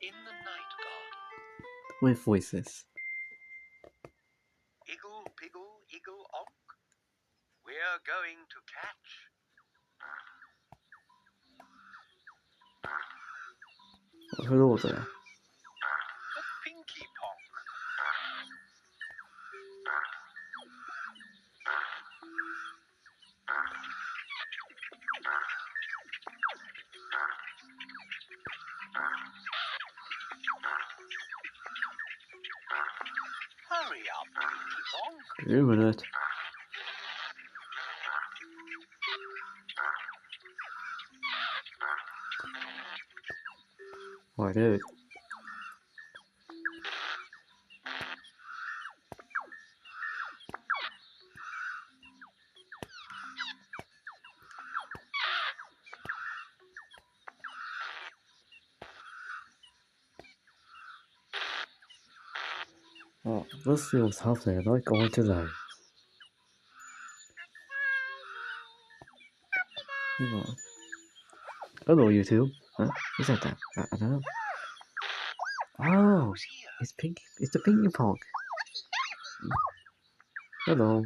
in the night, God. With voices. Iggle, piggle, iggle, onk. We're going to catch. What for order? The Pinky Ponk. Hurry up, Pinky Ponk. Wait a minute. Why dude? Oh, let's see what's happening. I'm not going to know. Hang on. Hello, you two. Huh? Who's that? I don't know. Oh, Who's here? it's Pink. It's the Pinky Ponk. Hello.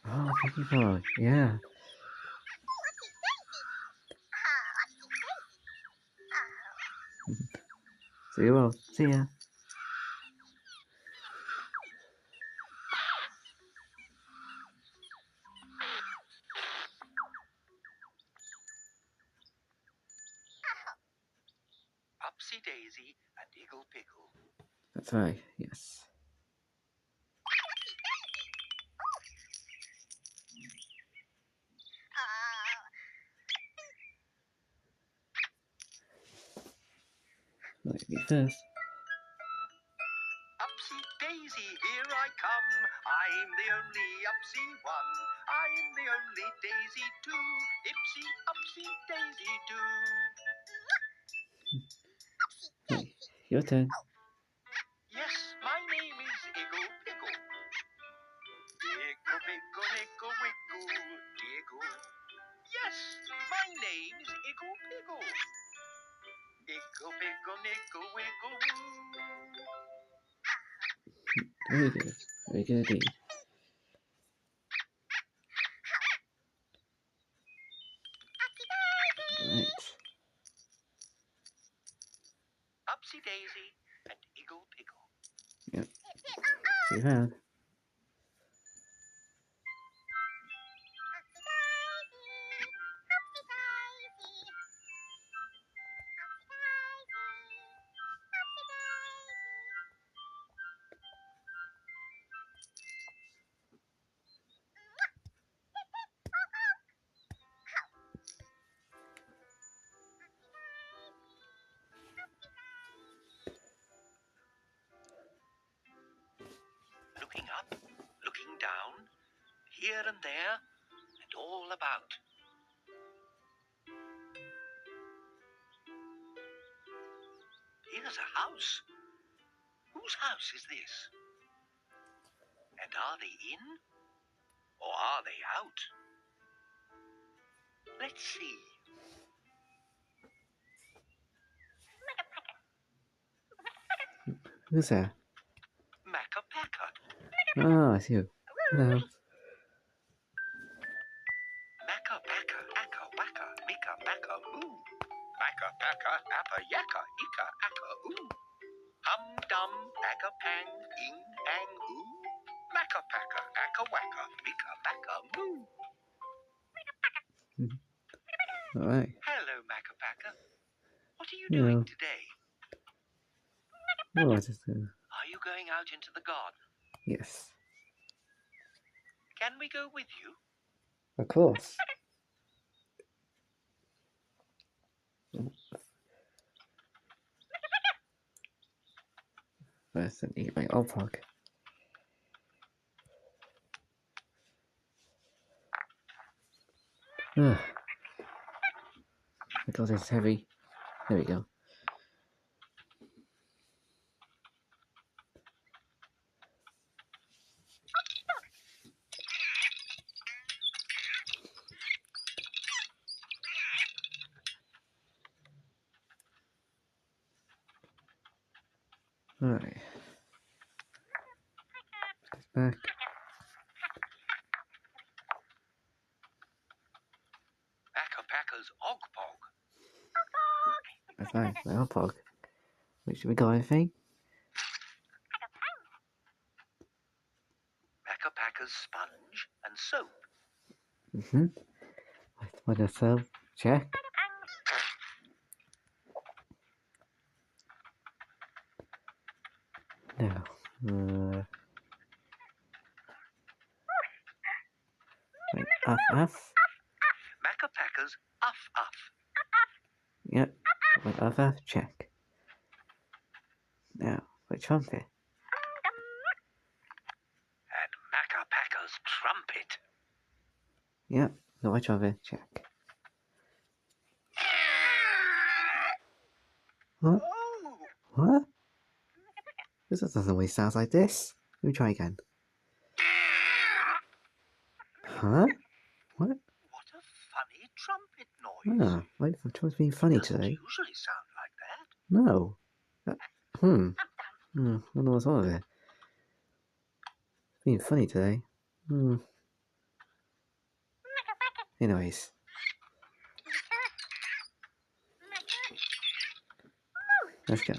Oh, Pinky Ponk. Yeah. See you all. See ya. Upsy Daisy and Iggle Piggle. That's right. Yes. Like me first. Upsy Daisy, here I come. I'm the only Upsy one. I'm the only Daisy too. Ipsy, Upsy, Daisy do. Hey, your turn. Yes, my name is Iggle Piggle. Iggle, piggle, iggle, wiggle, diggle. Yes, my name's Iggle Piggle. Iggle, piggle, niggle, wiggle, woo. Very good. Very good indeed. Right. Upsy Daisy and Iggle Piggle. Yep. See you around. Looking up, looking down, here and there, and all about. Here's a house. Whose house is this? And are they in? Or are they out? Let's see. Who's there? Makka, Pakka. Ah, it's you. Hello. Makka, Pakka, Akka, Waka, Mika, Makka, Moo. Makka, Pakka, Appa, Yakka, Ika, Akka, Ooh. Hum, dum, Akka, Pang, Ing, Ang, Ooh. Makka, Pakka, Akka, Waka, Mika, Makka, Moo. All right. Hello, Makka, Pakka. What are you Hello. doing today? Oh, I just Are you going out into the garden? yes. Can we go with you? Of course. First, and eat my old pug. Ugh. Because it's heavy. There we go. Alright. It's back. Pakka Pakka's Ogpog. That's fine. Well, Pog. Wait, should we got anything? Pakka Pakka's Sponge and Soap. Mm-hmm. What a soap. Check. Now, wait, Uff. Pakka Pakka's Uff Uff. Yep. What Uff, check. Now, for Trumpet. And Pakka Pakka's Trumpet. Yep. No, which Trumpet, check. What? Oh! What? This doesn't always sound like this. Let me try again. Huh? What? What a funny trumpet noise. Ah, why is the trumpet being funny Doesn't today? usually sound like that. No. I don't know what's wrong with it. It's being funny today. Anyways. Let's go.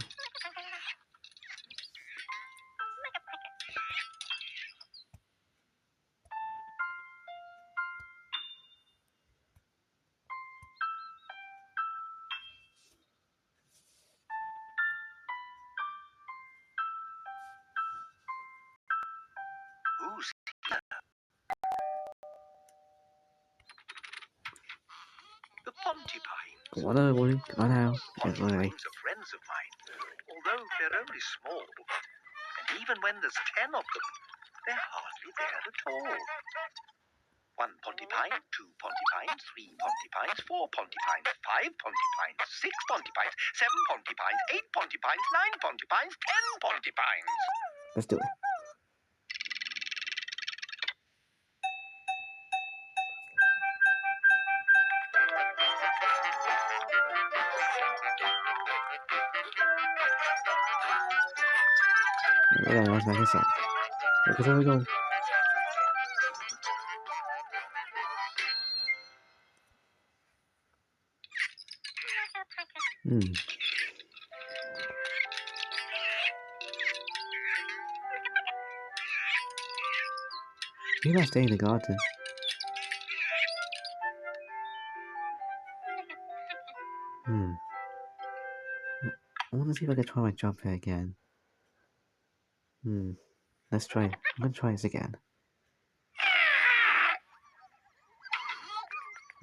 Who's here? The Pontipines. Come on now, boy. Come on now. Pontipines are friends of mine, although they're only small. And even when there's 10 of them, they're hardly there at all. 1 Pontipine, 2 Pontipines, 3 Pontipines, 4 Pontipines, 5 Pontipines, 6 Pontipines, 7 Pontipines, 8 Pontipines, 9 Pontipines, 10 Pontipines. Let's do it. Yeah, let's make it sound. Look at how we go. Maybe I stay in the garden. I want to see if I can try my jump here again. Let's try it. I'm gonna try this again.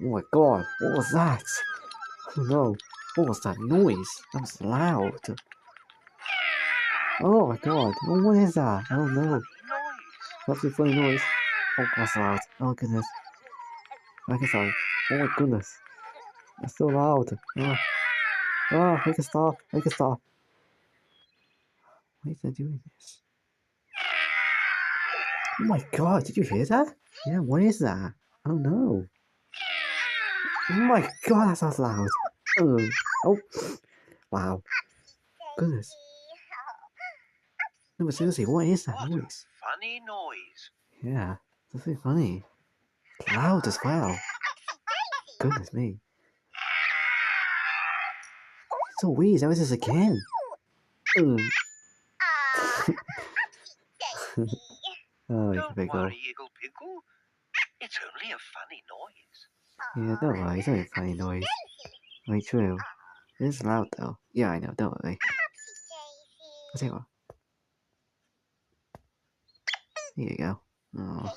Oh my god, what was that? Oh no, what was that noise? That was loud. Oh my god, what is that? I don't know. That's a funny noise. Oh, that's loud. Oh goodness. Make it stop. Oh my goodness. That's so loud. Make it stop. Make it stop. Why is it doing this? Oh my god, did you hear that? Yeah, what is that? I don't know. Oh my god, that sounds loud. Oh, wow. Goodness. No, but seriously, what is that noise? Funny noise. Yeah, that's really funny. It's loud as well. Goodness me. It's so weird, how is this again? Oh, you big Don't worry, Eagle Pickle. It's only a funny noise. Yeah, don't worry, it's only a funny noise. Very true. It is loud though. Yeah, I know, don't worry. I'll tell you what. Here you go. Oh.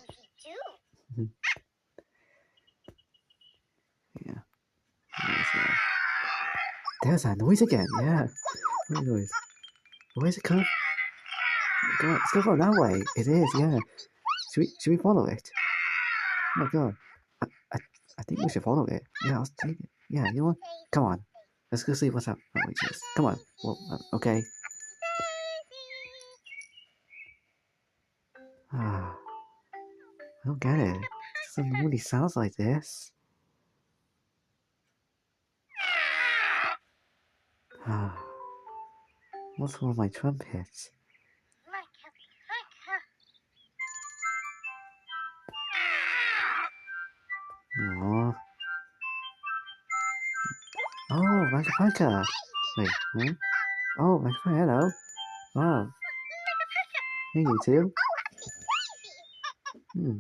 Yeah. There's that noise again, yeah. What noise? Where is it coming? God, it's going that way. It is, yeah. Should we follow it? Oh my god. I think we should follow it. Yeah, let's take it. Yeah, you know what? Come on. Let's go see what's up. Oh, wait, jeez. Come on. Well, okay. I don't get it. It doesn't really sound like this. What's wrong with my trumpet? Aww. Oh, Makka Pakka. Wait, huh? Oh, Makka Pakka, hello. Wow. Hey, you two. Hmm.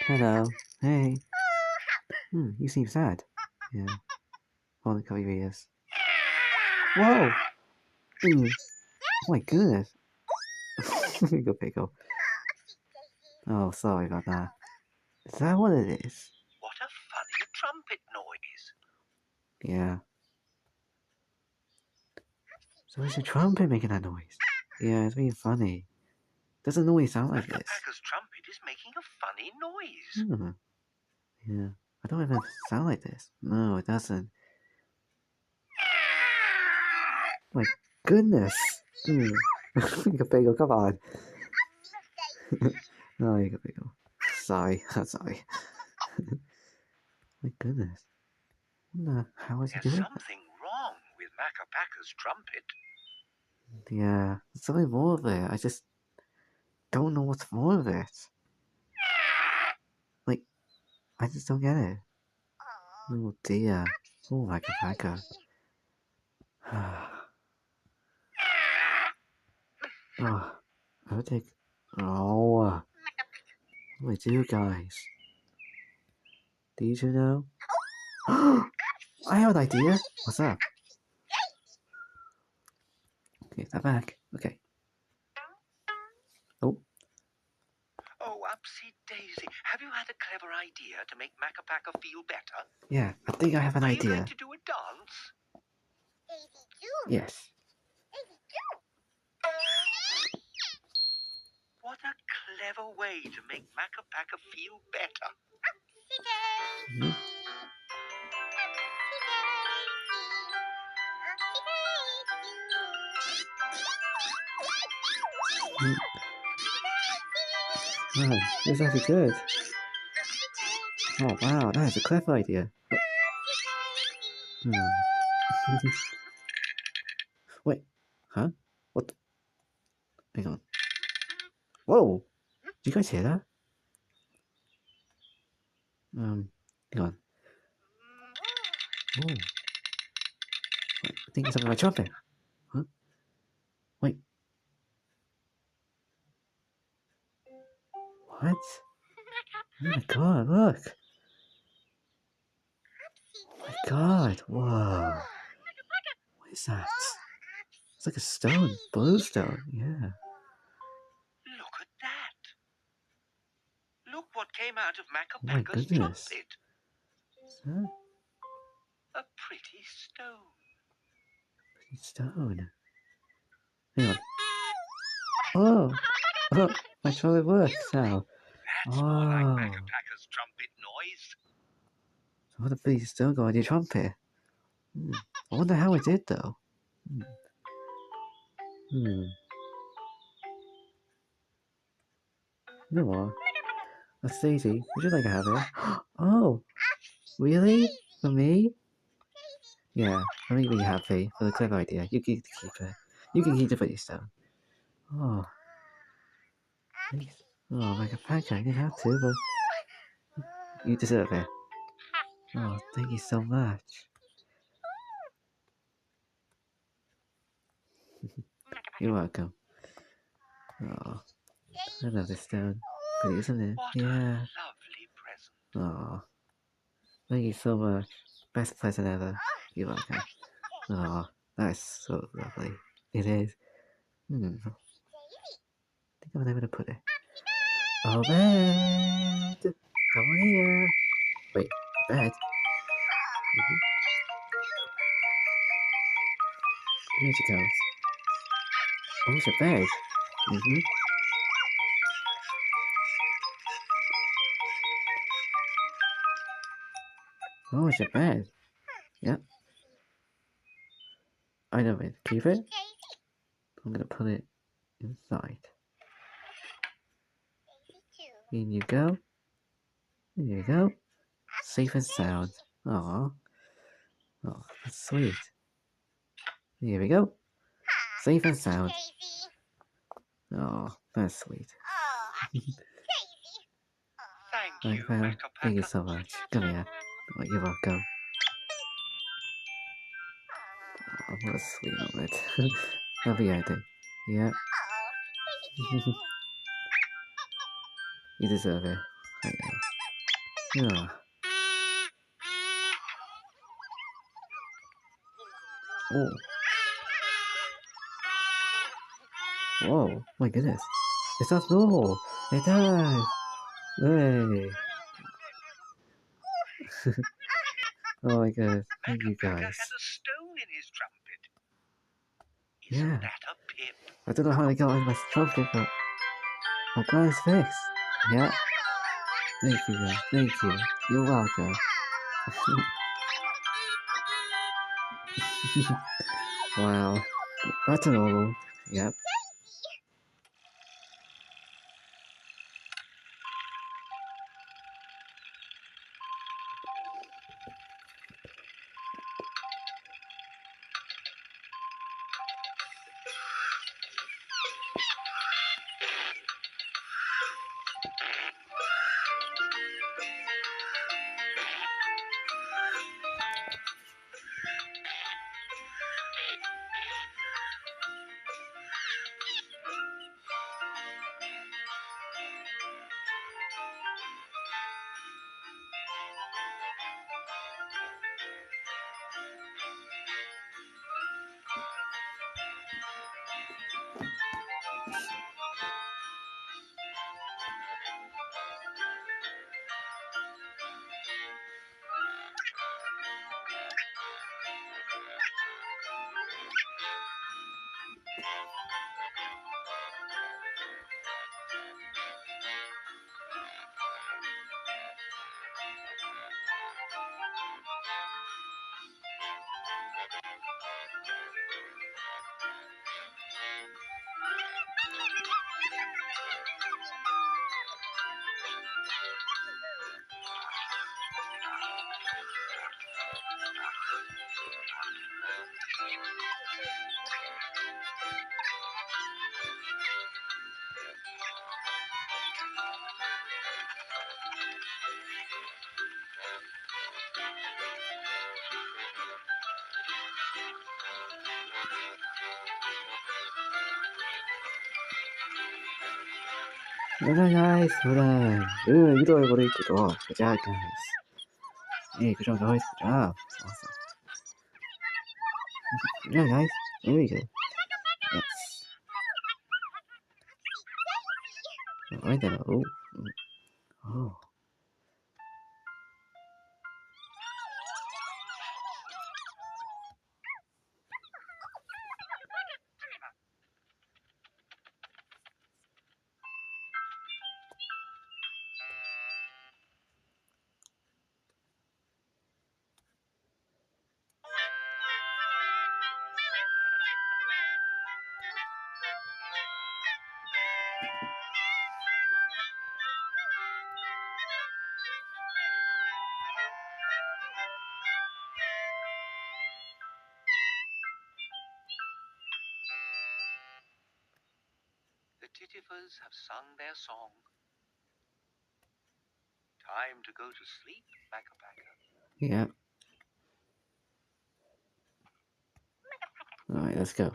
Hello. Hey. You seem sad. Yeah. Hold on, cover your ears. Whoa! Oh my goodness. Go pickle. Oh, sorry about that. Is that what it is? What a funny trumpet noise. Yeah. So it's a trumpet making that noise. Yeah, it's really funny. Doesn't always sound like Makka this. Pakka's trumpet is making a funny noise. Yeah. I don't even sound like this. No, it doesn't. My goodness. You bagel, come on. No, you got bagel. Sorry, I'm sorry. My goodness. How is he There's doing something wrong with Makka Pakka's trumpet. that? Yeah, there's something more there. I just don't know what's wrong with it. Like, I just don't get it. Oh dear. Oh, Makka Pakka. Oh, I think. Oh, what do I do, guys? Did you know? I have an idea. What's up? Okay, step back. Okay. Oh, Oh, Upsy Daisy, have you had a clever idea to make Makka Pakka feel better? yeah, I think I have an Would you idea. like to do a dance? Yes. What a clever way to make Makka Pakka feel better. Mhm. Wow, that's actually good. Oh wow, that is a clever idea. Wait, huh? What? Hang on. Whoa! Did you guys hear that? Hang on. Oh, I think it's something my trumpet. Huh? Wait. What? Oh my god, look! Oh my god, whoa! What is that? It's like a stone, blue stone, yeah. Look at that. Look what came out of Makka Oh my Pakka's goodness. trumpet. Is that A pretty stone. stone? Hang on. Oh! Oh, my trumpet works now. That's more like Oh. Makka Pakka's trumpet noise. So what a pretty stone go on your trumpet. I wonder how it did though. You know what? That's Daisy. Would you like to have it? Oh, really? For me? Yeah, I'll make me happy for the clever idea. You can keep it. You can keep it for yourself. Oh, thanks. Oh, like a pancake. I didn't have to, but you deserve it. Oh, thank you so much. You're welcome. Oh, I love this stone. Pretty, isn't it? What Yeah. a lovely present. Oh, thank you so much. Best present ever. You're welcome. Oh, that's so lovely. It is. I think I'm never gonna put it. Oh, bed! Come on here. Wait, bed? Here she comes. Oh, it's a bed. Oh, it's a bed. Yep. I know it. Keep it. I'm gonna put it inside. In you go. There you go. Safe and sound. Aww. Oh, that's sweet. Here we go. Safe and sound. Oh, that's sweet. Thank you, Pakka Thank you Pakka. so much. Come here. Oh, you're welcome. Oh, what a sweet moment. Happy ending. Yeah. You deserve it. I know. Yeah. Oh. Whoa. My goodness. It sounds normal. It does. Hey. Oh my god. Thank you Pakka guys. has a stone in his trumpet. Yeah. Isn't that a pip? I don't know how I got on my trumpet, but my plan is fixed. Yeah. Thank you guys. Thank you. You're welcome. Wow. That's a normal. Yep. Well done, guys. Well done. Good job, everybody. Good job. Good job, guys. Hey, good job, guys. Good job. Awesome. Good job, guys. There we go. Yes. Alright then. Oh. Oh. The Titifers have sung their song. Time to go to sleep, Pakka Pakka. Yeah. Alright, let's go.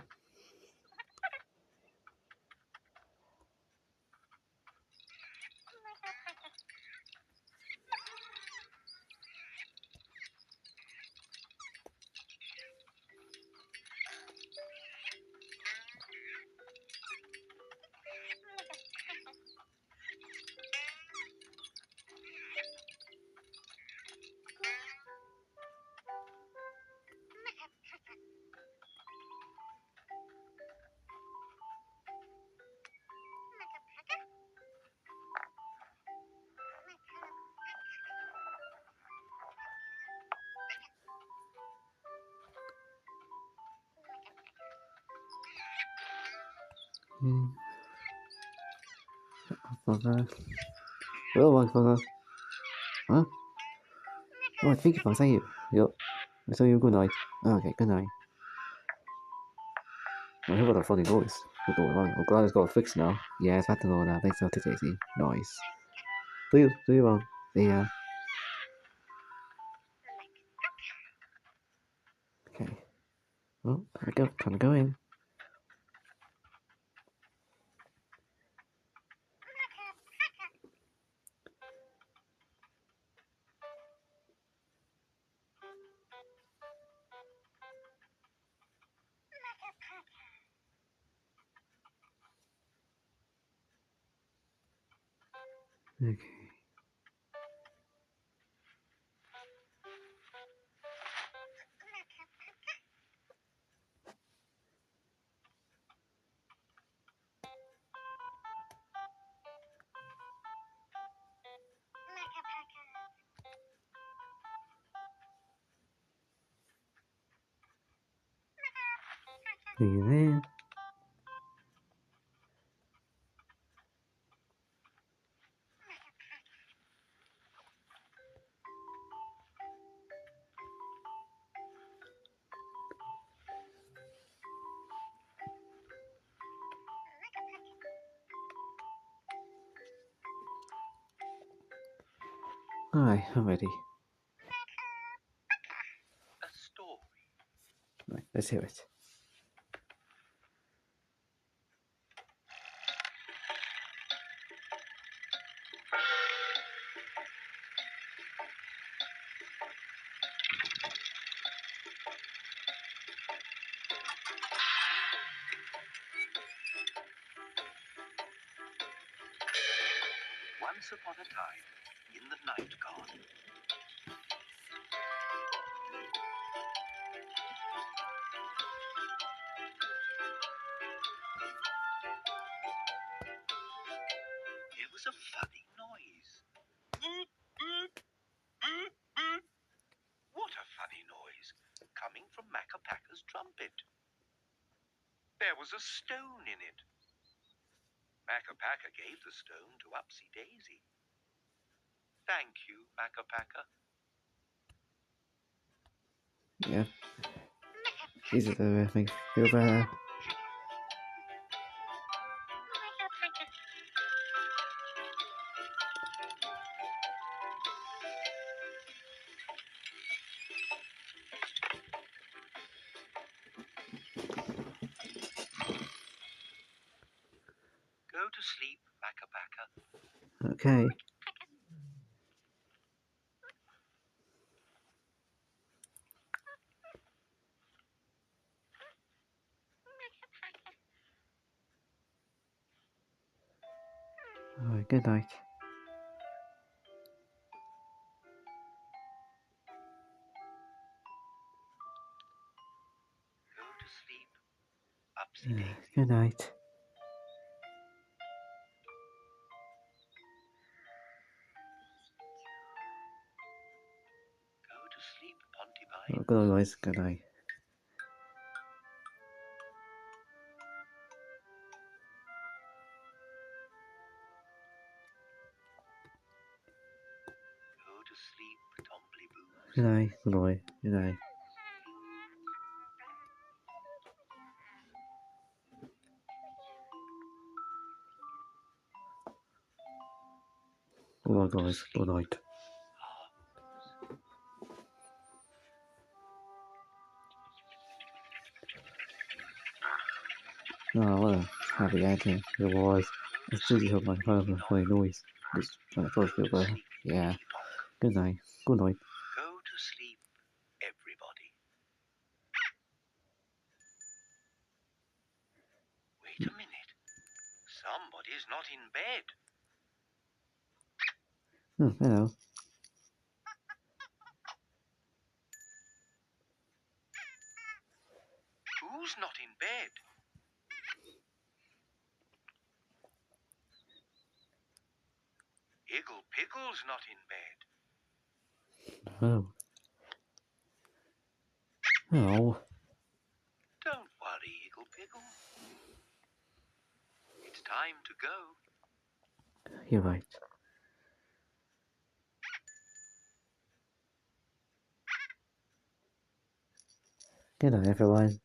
Pakka. Hello, Pakka. Huh? Oh, thank you, Pakka. Thank you. Yo. So you good night. Okay, good night. I heard about that funny noise. I'm glad it's got fixed now. Yeah, it's back to normal now. Thanks so much, Daisy. Nice. Do you want the Okay. Well, there we go. Time to go in. Okay. Are you there? Hi, I'm ready. A story. Right, let's hear it. Once upon a time, in the night garden, there was a funny noise. Boop, boop, boop, boop. What a funny noise, coming from Makka Pakka's trumpet. There was a stone in it. Makka Pakka gave the stone to Upsy Daisy. Thank you, Makka Pakka. Yeah. Easy to make me feel better. Go to sleep, Makka Pakka. Okay. Alright, good night. Go to sleep, Upsy Daisy. Good night. Go to sleep, Pontypine. Oh, good night, guys. Good night. Go to sleep, Tombly Boos. Good night. Good night. Good night. Good night, guys. Good night. Oh, what a happy ending it was. I still heard my father funny noise. Just trying to first feel better. Yeah. Good night. Good night. Go to sleep, everybody. Wait a minute. Somebody's not in bed. Oh, hello. Who's not in bed? Iggle Piggle's not in bed. Oh. Oh. Don't worry, Iggle Piggle. It's time to go. You're right. Good night, everyone.